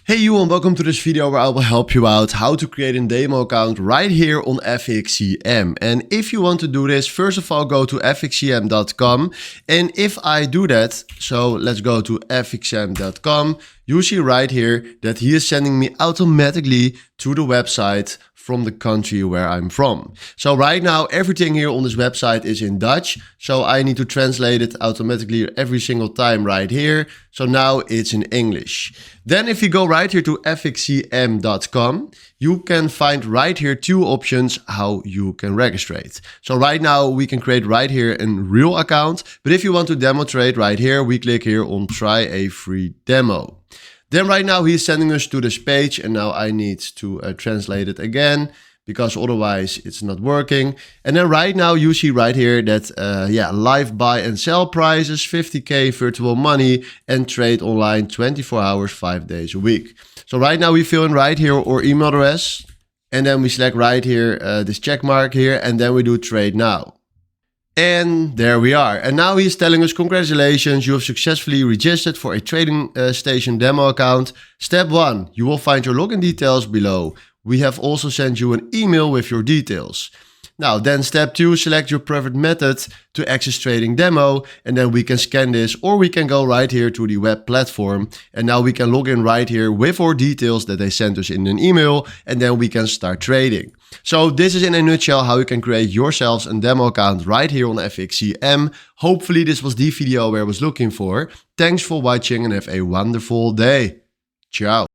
Hey you and welcome to this video where I will help you out how to create a demo account right here on FXCM. And if you want to do this, first of all, go to FXCM.com. And if I do that, so let's go to FXCM.com, you see right here that he is sending me automatically to the website from the country where I'm from. So right now, everything here on this website is in Dutch. So I need to translate it automatically every single time right here. So now it's in English. Then if you go right here to FXCM.com, you can find right here two options how you can register. So right now we can create right here a real account. But if you want to demo trade right here, we click here on try a free demo. Then right now he's sending us to this page and now I need to translate it again because otherwise it's not working. And then right now you see right here that live buy and sell prices, 50k virtual money and trade online 24 hours, 5 days a week. So right now we fill in right here our email address and then we select right here this check mark here and then we do trade now. And there we are. And now he's telling us, congratulations, you have successfully registered for a trading station demo account. Step 1, you will find your login details below. We have also sent you an email with your details. Now then step 2, select your preferred method to access trading demo and then we can scan this or we can go right here to the web platform and now we can log in right here with our details that they sent us in an email and then we can start trading. So this is in a nutshell how you can create yourselves a demo account right here on FXCM. Hopefully this was the video where I was looking for. Thanks for watching and have a wonderful day. Ciao.